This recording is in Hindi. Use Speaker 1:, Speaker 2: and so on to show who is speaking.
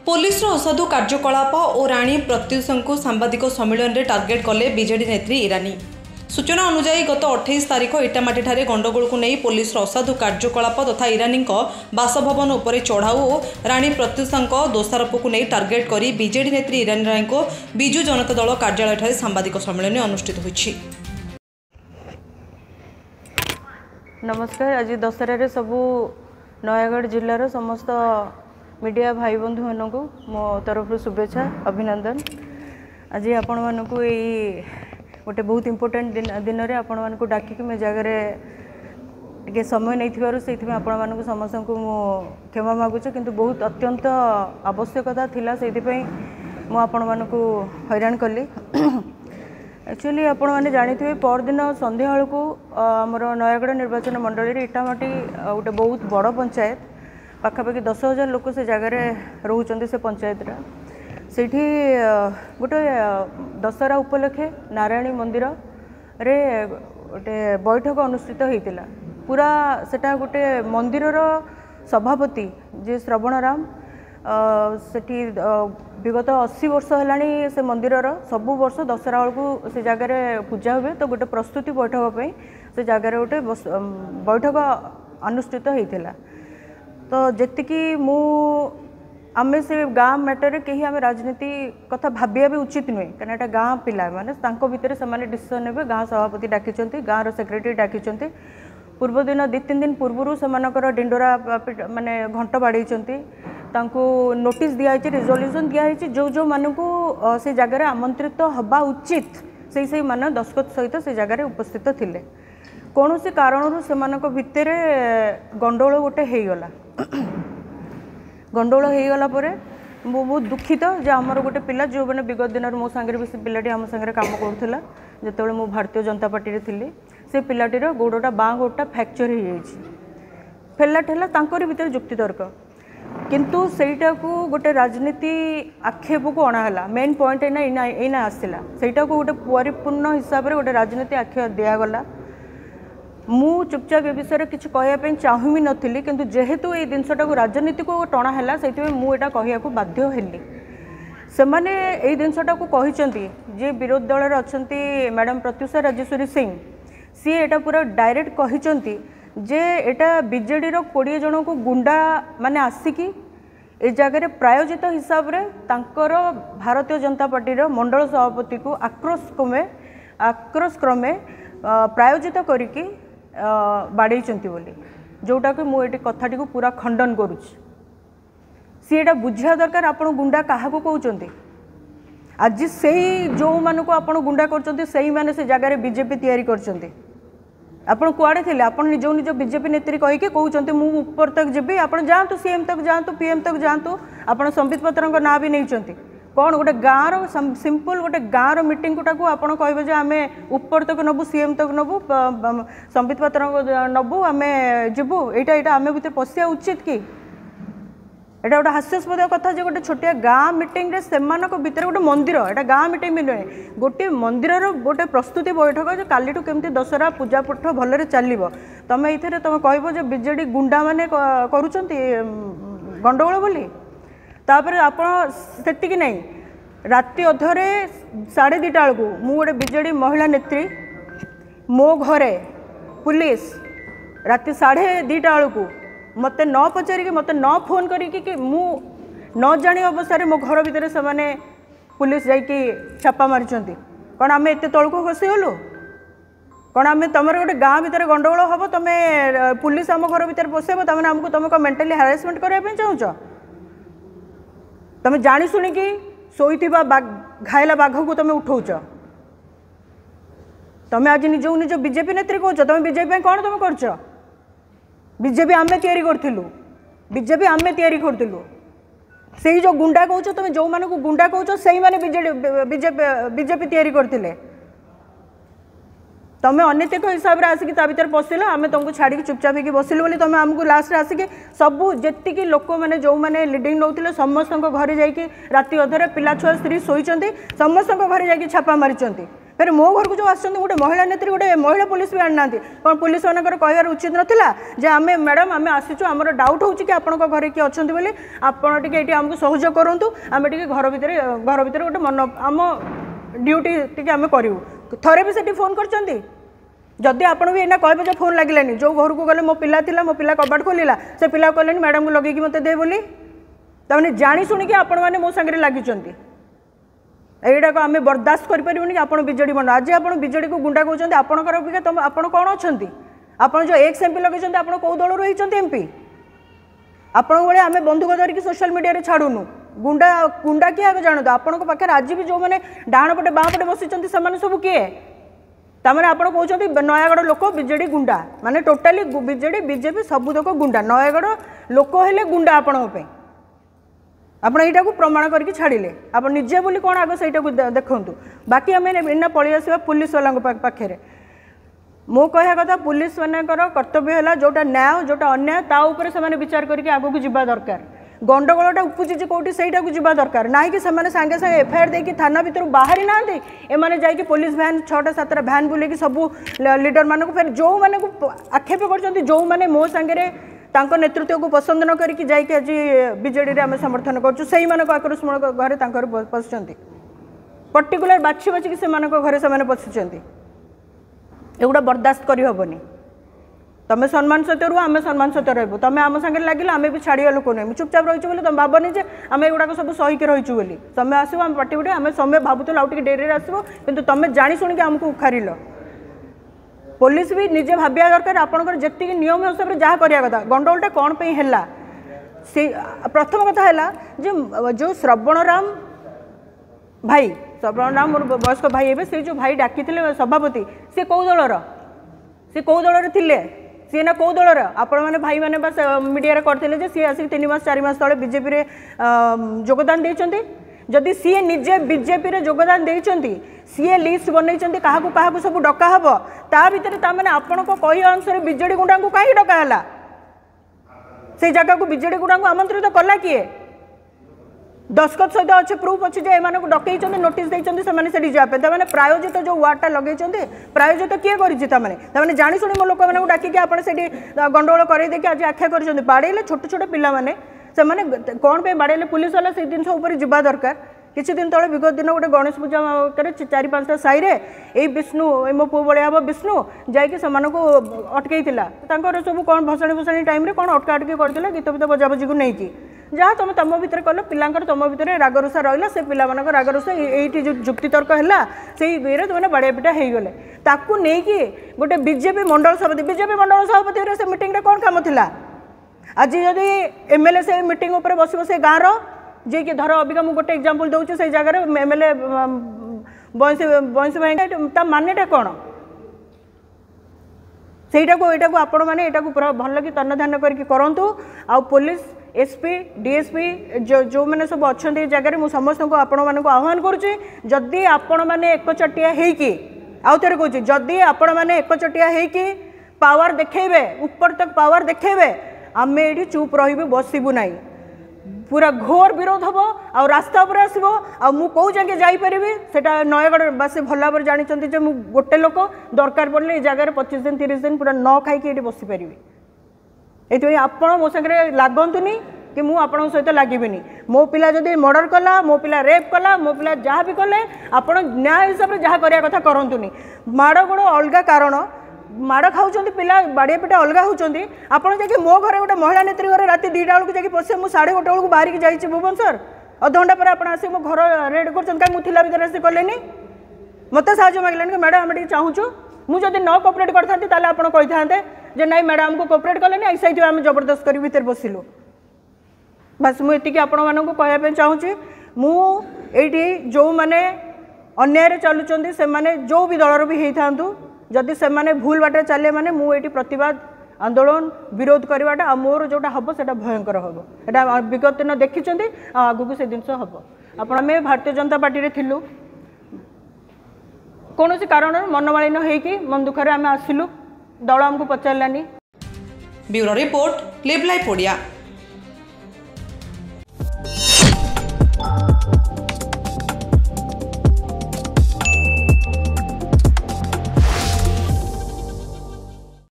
Speaker 1: पुलिस असाधु कार्यकलाप और राणी प्रत्युषा सांबादिक सम्मेलन में टार्गेट कले बीजेडी नेत्री ईरानी। सूचना अनुसार गत 28 तारिख इटामाटी गंडगोल को नहीं पुलिस असाधु कार्यकलाप तथा ईरानी बासभवन उपर चढ़ाऊ और राणी प्रत्युषा दोषारोप को नहीं टार्गेट कर बीजेडी नेत्री ईरानी राय को विजु जनता दल कार्यालय सांबादिक सम्मेलन अनुष्ठित होइछि।
Speaker 2: नमस्कार। आज दशहरा सबू नयागढ़ जिलार समस्त मीडिया भाई बंधु मानक मो तरफ शुभेच्छा अभिनंदन। आज आपण मानक गोटे बहुत इम्पोर्टेंट दिन में आपण मानक डाकिक मैं जगह टे समय नहीं से आपण मानक समस्त को मो क्षमा मागुचे, किंतु बहुत अत्यंत आवश्यकता थिला से आपण मानक हैरान कली। एक्चुअली आपण मैंने जानी परदिन संध्या को आमर नयागढ़ निर्वाचन मंडल इटामाटी गोटे बहुत बड़ पंचायत पाखापाखि 10,000 लोक से जगार रोचते से पंचायत से गोटे दशहरा उपलक्षे नारायणी मंदिर रे गोटे बैठक अनुष्ठित होता। पूरा सेटा गोटे मंदिर सभापति जे श्रवणराम सेठी विगत 80 वर्ष है से मंदिर सबु वर्ष दशहरा बेलू से जगार पूजा हुए, तो गोटे प्रस्तुति बैठक से जगार गोटे बैठक अनुष्ठित होता। तो जी मु आमे से गाँ मैटर कहीं आम राजनीति कथा भाविया भी उचित नुहे, कहीं यहाँ गाँ पिला माने भितर से डिसीजन ने गाँ सभापति डाकी गाँव सेक्रेटरी डाकी पूर्व दिन 2-3 दिन पूर्व से डिंडोरा माने घंट बाड़ी नोटिस दिखाई रिजोल्यूशन दिखाई जो जो मानू से जगह आमंत्रित हवा उचित से मान दस्खत सहित से जगह उपस्थित थिले। कौन से कारण से भितर गंडोल गोटे होगला। गंडोल होगला मु बहुत दुखित जे आमर गोटे पिला जो मैंने विगत दिन मो सांगे भी से पिलाटी आम सांगे काम करूला जो मु भारतीय जनता पार्टी थी। से पिलाटीर गोड़टा बाँ गोड़टा फ्रैक्चर हो फेला ठेला तांकर भीतर जुक्ति तर्क, किंतु सेटा को गोटे राजनीति आक्षेप को अणाला। मेन पॉइंट एना आसला सेटा को गोटे परिपूर्ण हिसाब से गोटे राजनीति आक्षेप दिगला। मु चुपचाप ए विषय किसी कहवाई चाहूँ भी नी, किंतु जेहेतु ये जिनटा को राजनीति को टणा है से मुझा कहूँ बाध्य हेली। से मैंने ये जिनटा को कहते जे विरोधी दल अच्छा मैडम प्रत्युषा राजेश्वरी सिंह सी एटा पूरा डायरेक्ट कहते जे एटा बीजेडी 20 जन को गुंडा माने आसिकी ए जगह प्रायोजित हिसाब रे तांकर भारतीय जनता पार्टी मंडल सभापति को आक्रोश क्रमे प्रायोजित करिकी बाड़े बोली, जोटा कि मुझे कथाटी को पूरा खंडन करुच्ची। सी एटा बुझा दरकार आपण गुंडा क्या कहते। आज से जो मान को आप गुंडा कर से जगह बीजेपी तैयारी कर आपण कुआड़े थे आप निज निज बीजेपी नेत्री कहीकि कहते मुझे ऊपर तक जी आप जातु सीएम तक जातु पीएम तक जातु आप संबित पत्र ना भी नहीं कौन गोटे गाँव सिंपल गोटे गाँव मीटिंग को आप कहे आम ऊपर तक नबू सीएम तक नबू संबित पत्र नबू आम जीवु यहाँ आम भर पशिया उचित कि एटा गोटे हास्यास्पद कथा जो गोटे छोटिया गाँ मीटिंग रे सेमानक भितर गोटे मंदिर एटा गाँ मीटिंग भी नुहे गोटे मंदिर गोटे प्रस्तुति बैठक जो कालीठू केमती दशहरा पूजा पाठ भलरे चलो तुम ये तुम कह बीजेडी गुंडा माने करुँच गंडगोल बोली। तापर आप सेतिकी नहीं राति अधरे 2:30 बेलू मु गोटे बीजेडी महिला नेत्री मो घरे पुलिस राति 2:30 बेलू मत न पचारिकी मत न फोन करी मु न जानी अवस्था मो घर भितर से माने पुलिस जाइकी छापा मारी कौन आम एत तौक खसीगलु कौन आम तुम गोटे गाँ भितर गंडगोल हम तुम पुलिस आम घर भितर पशेब तुम आमको तुम कौन मेंटाली हारासमेंट करने चाहूच। तुम जानी शुणिकी शोईथिबा घायला बाघ को तुम उठाऊच। तुम आज निज निज बीजेपी नेत्री कौच तुम बीजेपी कौन तुम करछ। बीजेपी आमे तैयारी करथिलु बीजेपी आमे तैयारी करथिलु से जो गुंडा कहूच तुम जो मान को गुंडा कहूच से माने बीजेपी तैयारी करथिले। तुम अनैतिक हिसाब से आसिक भर पशिल आम तुमको छाड़ी चुपचाप होगी बसिलु बोली तुम आमको लास्ट आसिक सबू जी लोक मैंने जो मैंने लिडिंग नौते समस्त घर जाकि राति अधरे पिला छुआ स्त्री शोई समस्त घर जाकि छापा मारी फिर मो घर को जो आस गोटे महिला नेत्री गोटे महिला पुलिस भी आना कौन पुलिस मानकर कहर उचित नाला जे आम मैडम आम आसीचु आम डाउट हो कि आपण घरे किए अच्छा बोली आपड़ी आमको सहयोग करूँ आम घर भितर गोटे मन आम ड्यूटी टी आम करूँ थरे भी से फोन कर जदि आपड़ भी एना कहे जो फोन लगे जो घर को गले मो पिला थिला मो पिला कबाट खोलिला से पिला कहले मैडम को लगे मत दे बोली तमें जाणी शुणिकी आपण मैंने मो सागर लगी यहीटा को आम बर्दाश्त करें कि आप विजेडी मंडल आज आप विजेडी को गुंडा कहते आपंकर अपेक्षा तुम आप कौन अच्छा आप जो एक्स एमपी लगे आप कौ दल रही एमपी आपण भाई आम बंधुक धरिकी सोशल मीडिया छाड़ूनु गुंडा गुंडा किए आगे जानतु आपण पाखे आज भी जो मैंने डाण पटे बाँ पटे बसी सब किए तमें आप कहते नयागढ़ लोक विजेडी गुंडा माने टोटाली विजेडी बीजेपी सबुतक गुंडा नयागढ़ लोक हेले गुंडा आपण आपड़ यटा को प्रमाण करके छाड़िले आप निजे बोली कौन आग से देखु बाकी आम इना पलि आसवा पुलिस वाला पाखे मो कह कथा पुलिस मानकर कर्तव्य है जोटा न्याय जोटा अन्याय ता ऊपर से विचार करके आगू को जावा दरकार गंडगोलटा उपजी कौटी सहीटा को जावा दरकार ना कि सागे सागे एफआईआर देकी थाना भितर बाहरी ना एमाने जाइए पुलिस भैन 6-7 भैन बुले सब लीडर मानक फिर जो मैंने आक्षेप कर जो मैंने मो सागे तांको नेतृत्व को पसंद न करी जाइए आज बीजेडी आम समर्थन कर आक्रोश घरे पशुंट पर्टिकुलर बाछी बाछिकी से घरे से पशुंट एगुड़ा बर्दाश्त करहबनी तुम सम्मान सहित रुह आम सम्मान सहित रही तुम आम सागर लगे आम भी छाड़िया लोक नुहे चुपचाप रही बोली तुम भावनी जे आम एगुड़ाक सब सहीकि रहीचु बोली समय आसो आम पार्टी पटे आम समय भावुल आउट डेरी आसो कि तुम जाणी शुणिक आमको उखारिल पुलिस भी निजे भाविया दरकार आपंकर जी नियम हिसाब से जहाँ करा कथा गंडगोलटा कौन पे है से प्रथम कथा है जो श्रवणराम भाई श्रवणराम मोर वयस्क भाई ए से जो भाई डाकी सभापति सी कौ दल थे सी ना कौ दलर आपण मैंने भाई मैंने बस मीडिया करते सी आसिक 3 मास 4 मास तले बीजेपी रे योगदान देइचंती जदि सी निजे बीजेपी रे योगदान देइचंती सी लिस्ट बनई क्या सब डका हम ता भर मैंने आपण को कही अनुसार बीजेडी गुंडा को कहीं डका है से जगह को बीजेडी गुंडा को आमंत्रित तो कला किए दस्खत सहित अच्छे प्रूफ अच्छे एम डकई नोटिस देते से जावाई प्रायोजित जो वार्डटा लगे प्रायोजित किए कर जाणी शुणी मो लोक मैंने डाकिकी आप गंडगोल करदेकि आज आख्या कर बाड़े छोट छोट पिलाने से कौन पे बाड़े पुलिस वाला से जिन जा दरकार किसी दिन तले विगत दिन गोटे गणेश पूजा 4-5टा साई ये विष्णु मो पु भाया हम विष्णु जाकि अटकई सब कौन भसाणी भसाणी टाइम कौन अटका अटकी करते गीत गीत बजाबजी को लेकिन जहाँ तुम तुम भितर कल पिलांकर तुम भितर रागरुषा रहा से पिला रागरुषा ये जुक्तितर्क है से ये तुमने बाड़िया पिटा हो गले ताकू नहीं गोटे बीजेपी मंडल सभापति से मीटिंग कौन काम था आज जदि एमएलए से मीटिंग उपर बस से गाँव जी कि धर अबिका मुझे गोटे एग्जांपल दूसरी से जगह एमएलए बंशी भाई मानेटा कौन सेटा को यहाँ को आपण मैंने यहाँ को पूरा भल कि तन ध्यान करके करूँ आ पुलिस एसपी डीएसपी जो मैंने सब अच्छा जगह मुझे समस्त को आपण मानक आह्वान करुच्ची जदि आपण मैंने एकचटिया होगी आउ थे कहूँ जदि आपण मैंने एकचटिया होगी पावर देखेबे ऊपर तक पावर देखेबे आम ये चुप रही बसबू ना पूरा घोर विरोध हम आ रास्ता पर आसो आ मु कौ जगह जापरि से नयगढ़वासी भल भाव जानते गोटे लोक दरकार पड़े ये जगह 25 दिन 30 दिन पूरा न खाई ये बसीपारि ये आप मो सागर लगतुनि कि मुझे सहित लगे मो पिला जदि मर्डर कला मो पिला रेप कला मो पिला जहाँ भी कले आप न्याय हिसाब से जहाँ करा कथा करूँ माड़ गोड़ अलग कारण माड़ खाऊँ पिला बाड़िया पिटा अलग होती आपड़ जा मो घर गोटे महिला नेत्री घर राति 2टा बेलू जाकि पशे मुझे 1:30 बेलू बाहर की जाइए भुवनेश्वर अधघंटा पर आप आस मो घर रेड कर कहीं मुझे भितर आस कले मत साहय मांगलानी कि मैडम आम चाहूँ मुझे न कोअपरेट करते आप कही जे नाई मैडम आमको कोअपरेट कले से आम जबरदस्त कर भितर बसिलु बस मुझे आपण मानक कहवाई चाहूँगी मुझे जो मैंने अन्याय चलुँच से मैंने जो भी दलर भी होता जदि से मैंने भूल बाटे चले मैंने मुझे प्रतिवाद आंदोलन विरोध करवाटा मोर जोटा हम से भयंकर हम यहाँ विगत दिन देखी आगू से जिन हम आप भारतीय जनता पार्टी रे थिलु कौन कारण मनमालिन होगी मन दुखरे आम आसिलु दल आमको पचारानी।
Speaker 1: Bureau report live life Odia.